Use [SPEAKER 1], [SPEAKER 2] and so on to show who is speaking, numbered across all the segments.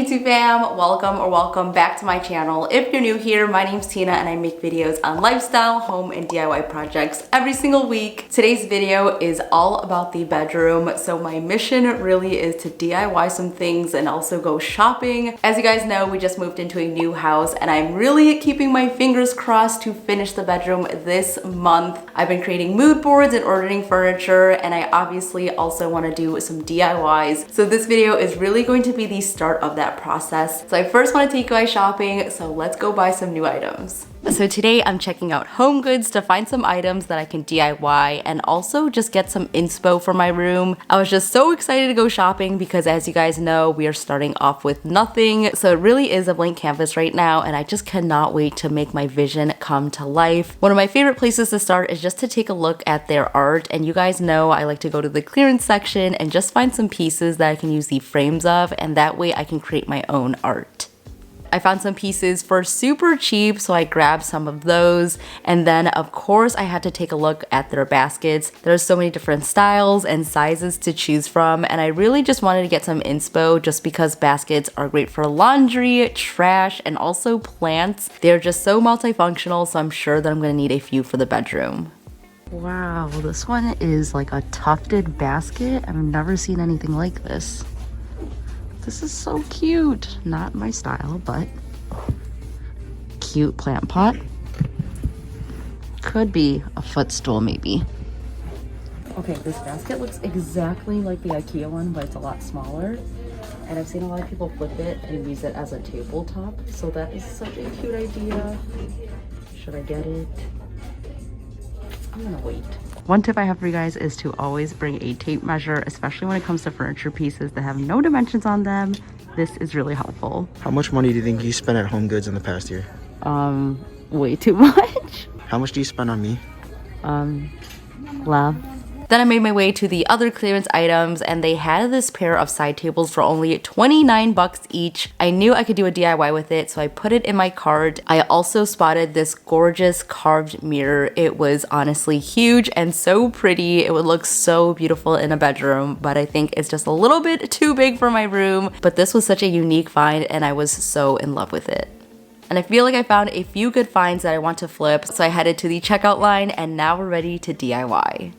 [SPEAKER 1] YouTube fam, welcome back to my channel. If you're new here, my name's Tina and I make videos on lifestyle, home, and DIY projects every single week. Today's video is all about the bedroom. So my mission really is to DIY some things and also go shopping. As you guys know, we just moved into a new house and I'm really keeping my fingers crossed to finish the bedroom this month. I've been creating mood boards and ordering furniture, and I obviously also want to do some DIYs. So this video is really going to be the start of that process. So I first want to take you guys shopping, so let's go buy some new items. So today I'm checking out Homegoods to find some items that I can DIY and also just get some inspo for my room. I was just so excited to go shopping because, as you guys know, we are starting off with nothing. So it really is a blank canvas right now, and I just cannot wait to make my vision come to life. One of my favorite places to start is just to take a look at their art, and you guys know I like to go to the clearance section and just find some pieces that I can use the frames of, and that way I can create my own art. I found some pieces for super cheap, so I grabbed some of those. And then of course I had to take a look at their baskets. There's so many different styles and sizes to choose from, and I really just wanted to get some inspo just because baskets are great for laundry, trash, and also plants. They're just so multifunctional, so I'm sure that I'm gonna need a few for the bedroom. Wow, this one is like a tufted basket. I've never seen anything like this. This is so cute. Not my style, but cute plant pot. Could be a footstool maybe. Okay, this basket looks exactly like the IKEA one, but it's a lot smaller. And I've seen a lot of people flip it and use it as a tabletop. So that is such a cute idea. Should I get it? I'm gonna wait. One tip I have for you guys is to always bring a tape measure, especially when it comes to furniture pieces that have no dimensions on them. This is really helpful.
[SPEAKER 2] How much money do you think you spent at Homegoods in the past year?
[SPEAKER 1] Way too much.
[SPEAKER 2] How much do you spend on me?
[SPEAKER 1] Love. Then I made my way to the other clearance items, and they had this pair of side tables for only 29 bucks each. I knew I could do a DIY with it, so I put it in my cart. I also spotted this gorgeous carved mirror. It was honestly huge and so pretty. It would look so beautiful in a bedroom, but I think it's just a little bit too big for my room. But this was such a unique find, and I was so in love with it. And I feel like I found a few good finds that I want to flip, so I headed to the checkout line, and now we're ready to DIY.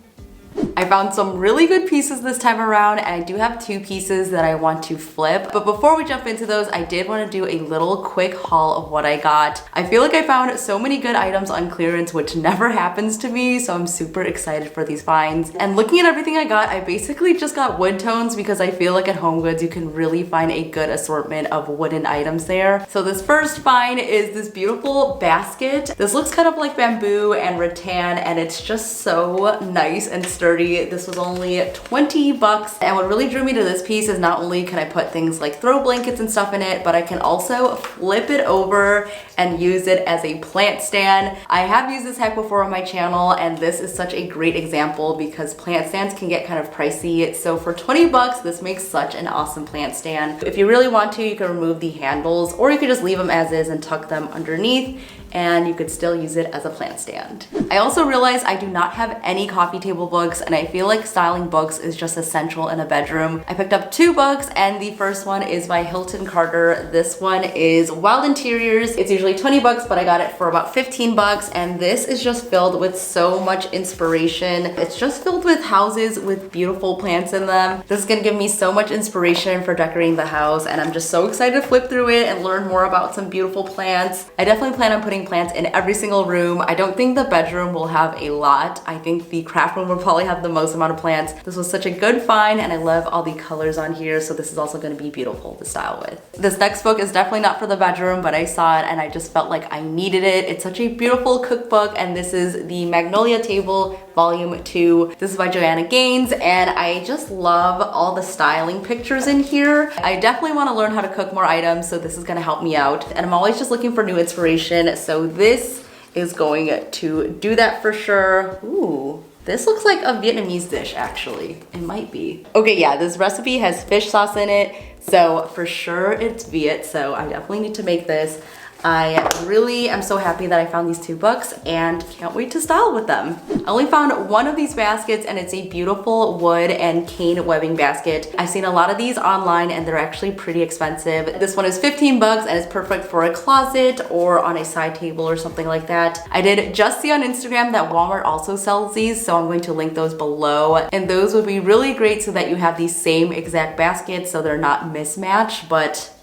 [SPEAKER 1] I found some really good pieces this time around, and I do have two pieces that I want to flip. But before we jump into those, I did want to do a little quick haul of what I got. I feel like I found so many good items on clearance, which never happens to me, so I'm super excited for these finds. And looking at everything I got, I basically just got wood tones because I feel like at HomeGoods you can really find a good assortment of wooden items there. So this first find is this beautiful basket. This looks kind of like bamboo and rattan, and it's just so nice and sturdy. This was only 20 bucks. And what really drew me to this piece is not only can I put things like throw blankets and stuff in it, but I can also flip it over and use it as a plant stand. I have used this hack before on my channel, and this is such a great example because plant stands can get kind of pricey. So for 20 bucks, this makes such an awesome plant stand. If you really want to, you can remove the handles, or you could just leave them as is and tuck them underneath, and you could still use it as a plant stand. I also realized I do not have any coffee table books, and I feel like styling books is just essential in a bedroom. I picked up 2 books, and the first one is by Hilton Carter. This one is Wild Interiors. It's usually 20 bucks, but I got it for about 15 bucks, and this is just filled with so much inspiration. It's just filled with houses with beautiful plants in them. This is gonna give me so much inspiration for decorating the house, and I'm just so excited to flip through it and learn more about some beautiful plants. I definitely plan on putting plants in every single room. I don't think the bedroom will have a lot. I think the craft room will probably have the most amount of plants. This was such a good find, and I love all the colors on here, so this is also going to be beautiful to style with. This next book is definitely not for the bedroom, but I saw it and I just felt like I needed it. It's such a beautiful cookbook, and this is the Magnolia Table Volume 2. This is by Joanna Gaines, and I just love all the styling pictures in here. I definitely want to learn how to cook more items, so this is going to help me out. And I'm always just looking for new inspiration, so this is going to do that for sure. Ooh. This looks like a Vietnamese dish, actually. It might be. Okay, yeah, this recipe has fish sauce in it, so for sure it's Viet, so I definitely need to make this. I really am so happy that I found these 2 books and can't wait to style with them. I only found one of these baskets and it's a beautiful wood and cane webbing basket. I've seen a lot of these online and they're actually pretty expensive. This one is 15 bucks and it's perfect for a closet or on a side table or something like that. I did just see on Instagram that Walmart also sells these, so I'm going to link those below. And those would be really great so that you have these same exact baskets so they're not mismatched, but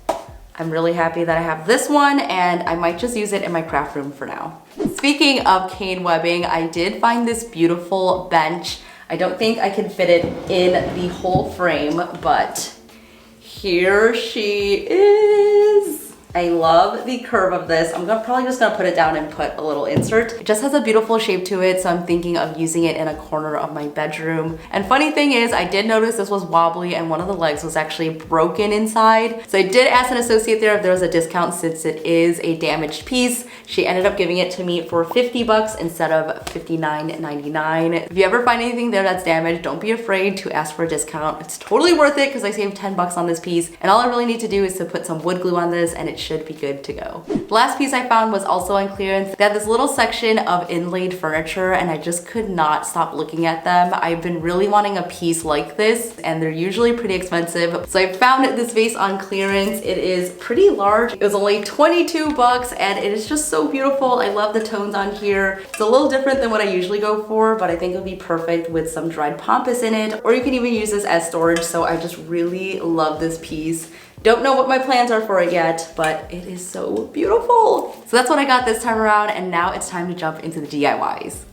[SPEAKER 1] I'm really happy that I have this one and I might just use it in my craft room for now. Speaking of cane webbing, I did find this beautiful bench. I don't think I can fit it in the whole frame, but here she is. I love the curve of this. I'm probably just gonna put it down and put a little insert. It just has a beautiful shape to it, so I'm thinking of using it in a corner of my bedroom. And funny thing is, I did notice this was wobbly and one of the legs was actually broken inside. So I did ask an associate there if there was a discount since it is a damaged piece. She ended up giving it to me for 50 bucks instead of $59.99. If you ever find anything there that's damaged, don't be afraid to ask for a discount. It's totally worth it because I saved 10 bucks on this piece. And all I really need to do is to put some wood glue on this and it should be good to go. The last piece I found was also on clearance. They had this little section of inlaid furniture and I just could not stop looking at them. I've been really wanting a piece like this and they're usually pretty expensive. So I found this vase on clearance. It is pretty large. It was only 22 bucks and it is just so beautiful. I love the tones on here. It's a little different than what I usually go for, but I think it would be perfect with some dried pampas in it, or you can even use this as storage. So I just really love this piece. Don't know what my plans are for it yet, but it is so beautiful. So that's what I got this time around, and now it's time to jump into the DIYs.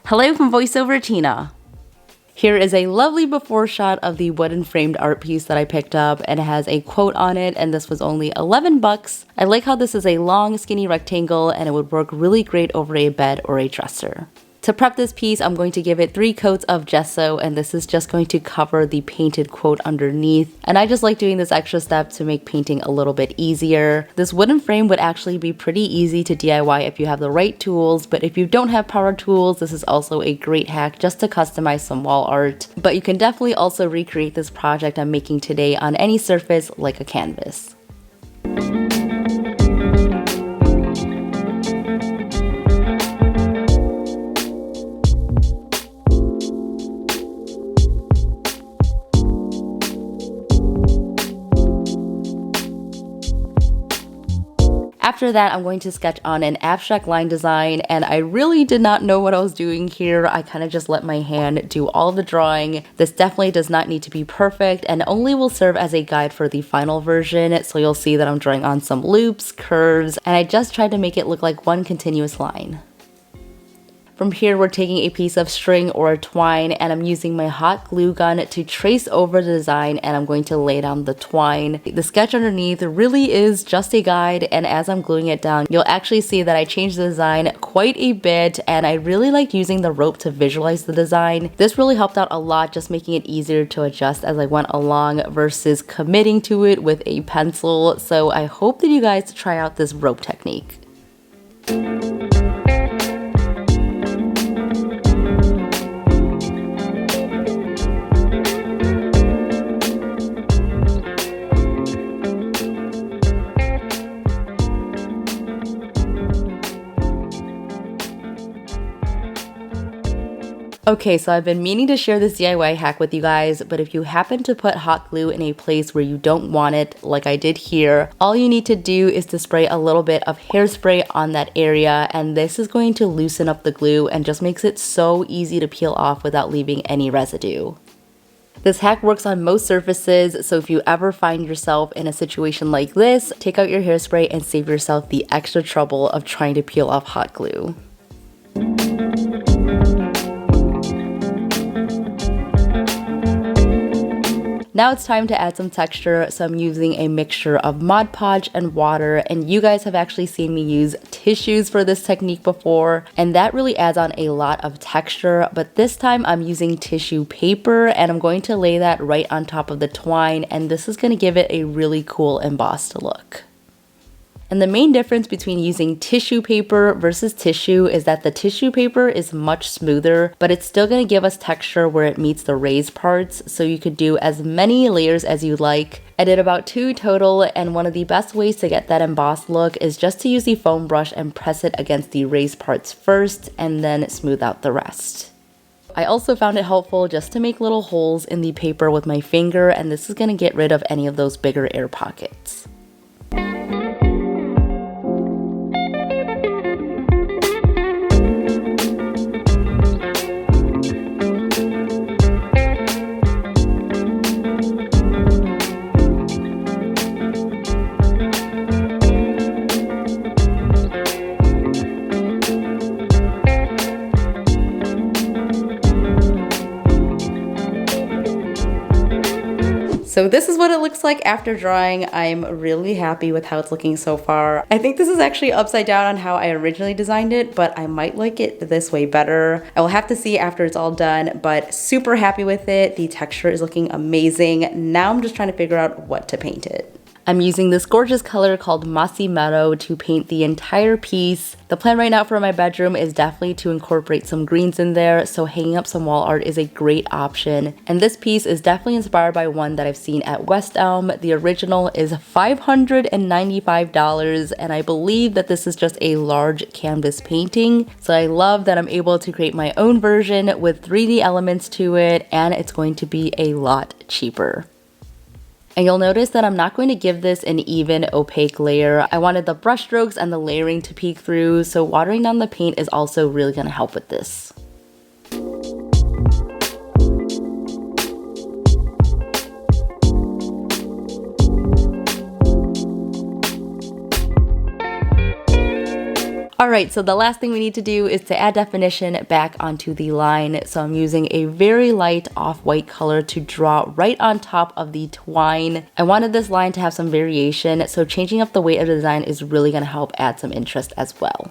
[SPEAKER 1] Hello from VoiceOver Tina. Here is a lovely before shot of the wooden framed art piece that I picked up, and it has a quote on it, and this was only 11 bucks. I like how this is a long, skinny rectangle, and it would work really great over a bed or a dresser. To prep this piece, I'm going to give it 3 coats of gesso, and this is just going to cover the painted quote underneath. And I just like doing this extra step to make painting a little bit easier. This wooden frame would actually be pretty easy to DIY if you have the right tools, but if you don't have power tools, this is also a great hack just to customize some wall art. But you can definitely also recreate this project I'm making today on any surface like a canvas. After that, I'm going to sketch on an abstract line design, and I really did not know what I was doing here. I kind of just let my hand do all the drawing. This definitely does not need to be perfect and only will serve as a guide for the final version, so you'll see that I'm drawing on some loops, curves, and I just tried to make it look like one continuous line. From here, we're taking a piece of string or twine, and I'm using my hot glue gun to trace over the design, and I'm going to lay down the twine. The sketch underneath really is just a guide, and as I'm gluing it down, you'll actually see that I changed the design quite a bit, and I really liked using the rope to visualize the design. This really helped out a lot, just making it easier to adjust as I went along versus committing to it with a pencil. So I hope that you guys try out this rope technique. Okay, so I've been meaning to share this DIY hack with you guys, but if you happen to put hot glue in a place where you don't want it, like I did here, all you need to do is to spray a little bit of hairspray on that area, and this is going to loosen up the glue and just makes it so easy to peel off without leaving any residue. This hack works on most surfaces, so if you ever find yourself in a situation like this, take out your hairspray and save yourself the extra trouble of trying to peel off hot glue. Now it's time to add some texture, so I'm using a mixture of Mod Podge and water, and you guys have actually seen me use tissues for this technique before, and that really adds on a lot of texture, but this time I'm using tissue paper, and I'm going to lay that right on top of the twine, and this is going to give it a really cool embossed look. And the main difference between using tissue paper versus tissue is that the tissue paper is much smoother, but it's still going to give us texture where it meets the raised parts, so you could do as many layers as you like. I did about 2 total, and one of the best ways to get that embossed look is just to use the foam brush and press it against the raised parts first, and then smooth out the rest. I also found it helpful just to make little holes in the paper with my finger, and this is going to get rid of any of those bigger air pockets. So this is what it looks like after drying. I'm really happy with how it's looking so far. I think this is actually upside down on how I originally designed it, but I might like it this way better. I will have to see after it's all done, but super happy with it. The texture is looking amazing. Now I'm just trying to figure out what to paint it. I'm using this gorgeous color called Mossy Meadow to paint the entire piece. The plan right now for my bedroom is definitely to incorporate some greens in there, so hanging up some wall art is a great option. And this piece is definitely inspired by one that I've seen at West Elm. The original is $595, and I believe that this is just a large canvas painting. So I love that I'm able to create my own version with 3D elements to it, and it's going to be a lot cheaper. And you'll notice that I'm not going to give this an even opaque layer. I wanted the brush strokes and the layering to peek through, so watering down the paint is also really going to help with this. Alright, so the last thing we need to do is to add definition back onto the line. So I'm using a very light off-white color to draw right on top of the twine. I wanted this line to have some variation, so changing up the weight of the design is really going to help add some interest as well.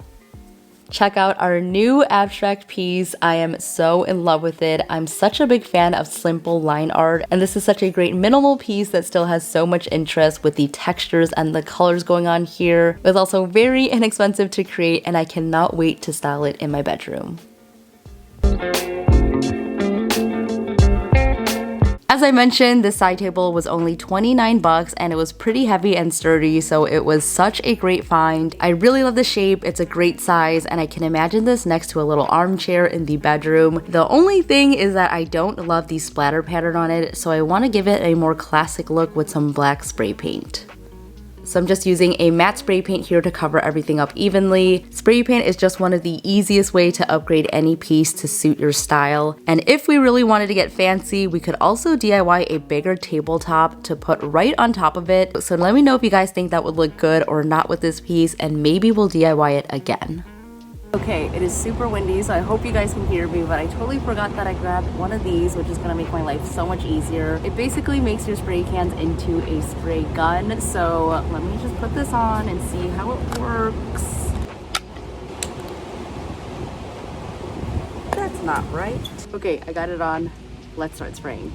[SPEAKER 1] Check out our new abstract piece. I am so in love with it. I'm such a big fan of simple line art, and this is such a great minimal piece that still has so much interest with the textures and the colors going on here. It's also very inexpensive to create, and I cannot wait to style it in my bedroom. As I mentioned, this side table was only 29 bucks and it was pretty heavy and sturdy, so it was such a great find. I really love the shape, it's a great size, and I can imagine this next to a little armchair in the bedroom. The only thing is that I don't love the splatter pattern on it, so I want to give it a more classic look with some black spray paint. So I'm just using a matte spray paint here to cover everything up evenly. Spray paint is just one of the easiest way to upgrade any piece to suit your style. And if we really wanted to get fancy, we could also DIY a bigger tabletop to put right on top of it. So let me know if you guys think that would look good or not with this piece, and maybe we'll DIY it again. Okay, it is super windy, so I hope you guys can hear me, but I totally forgot that I grabbed one of these, which is gonna make my life so much easier. It basically makes your spray cans into a spray gun, so let me just put this on and see how it works. That's not right. Okay, I got it on. Let's start spraying.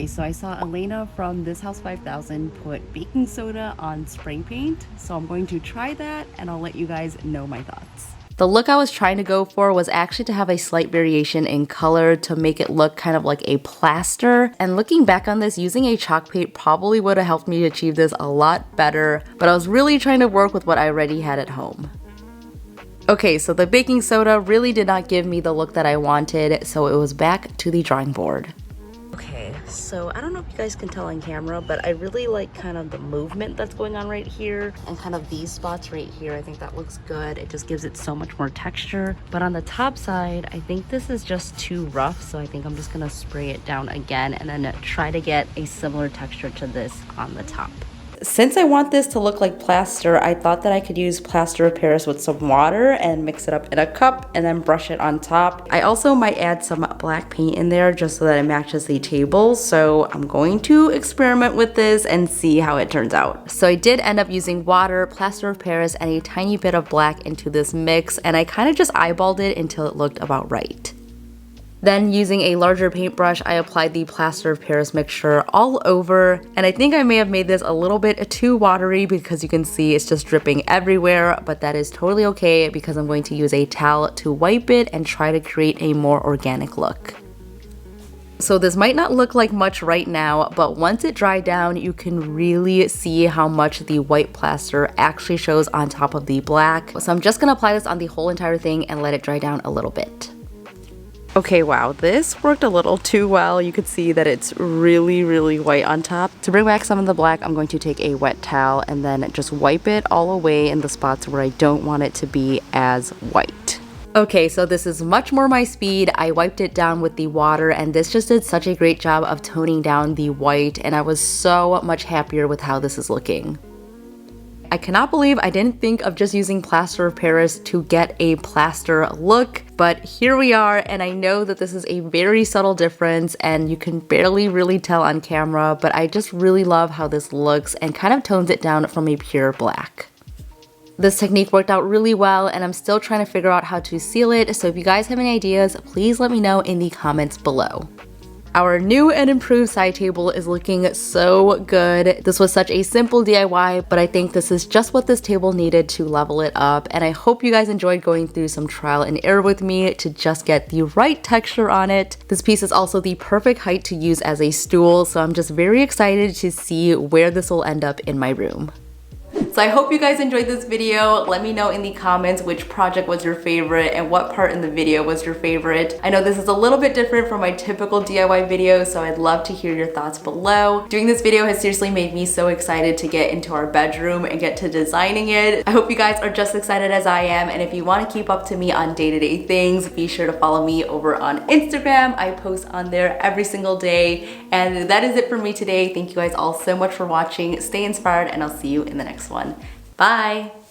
[SPEAKER 1] So I saw Elena from This House 5000 put baking soda on spray paint, so I'm going to try that and I'll let you guys know my thoughts. The look I was trying to go for was actually to have a slight variation in color to make it look kind of like a plaster, and looking back on this, using a chalk paint probably would have helped me achieve this a lot better, but I was really trying to work with what I already had at home. Okay, so the baking soda really did not give me the look that I wanted, so it was back to the drawing board. Okay, so I don't know if you guys can tell on camera, but I really like kind of the movement that's going on right here and kind of these spots right here. I think that looks good. It just gives it so much more texture. But on the top side, I think this is just too rough, so I think I'm just gonna spray it down again and then try to get a similar texture to this on the top. Since I want this to look like plaster, I thought that I could use plaster of Paris with some water and mix it up in a cup and then brush it on top. I also might add some black paint in there just so that it matches the table. So I'm going to experiment with this and see how it turns out. So I did end up using water, plaster of Paris, and a tiny bit of black into this mix, and I kind of just eyeballed it until it looked about right. Then using a larger paintbrush, I applied the plaster of Paris mixture all over, and I think I may have made this a little bit too watery because you can see it's just dripping everywhere, but that is totally okay because I'm going to use a towel to wipe it and try to create a more organic look. So this might not look like much right now, but once it dried down, you can really see how much the white plaster actually shows on top of the black. So I'm just gonna apply this on the whole entire thing and let it dry down a little bit. Okay, wow, this worked a little too well. You could see that it's really white on top. To bring back some of the black, I'm going to take a wet towel and then just wipe it all away in the spots where I don't want it to be as white. Okay, so this is much more my speed. I wiped it down with the water and this just did such a great job of toning down the white, and I was so much happier with how this is looking. I cannot believe I didn't think of just using plaster of Paris to get a plaster look, but here we are, and I know that this is a very subtle difference and you can barely really tell on camera, but I just really love how this looks and kind of tones it down from a pure black. This technique worked out really well, and I'm still trying to figure out how to seal it, so if you guys have any ideas, please let me know in the comments below. Our new and improved side table is looking so good. This was such a simple DIY, but I think this is just what this table needed to level it up, and I hope you guys enjoyed going through some trial and error with me to just get the right texture on it. This piece is also the perfect height to use as a stool, so I'm just very excited to see where this will end up in my room. So I hope you guys enjoyed this video. Let me know in the comments which project was your favorite and what part in the video was your favorite. I know this is a little bit different from my typical DIY videos, so I'd love to hear your thoughts below. Doing this video has seriously made me so excited to get into our bedroom and get to designing it. I hope you guys are just excited as I am, and if you want to keep up to me on day-to-day things, be sure to follow me over on Instagram. I post on there every single day, and that is it for me today. Thank you guys all so much for watching. Stay inspired, and I'll see you in the next one. Bye!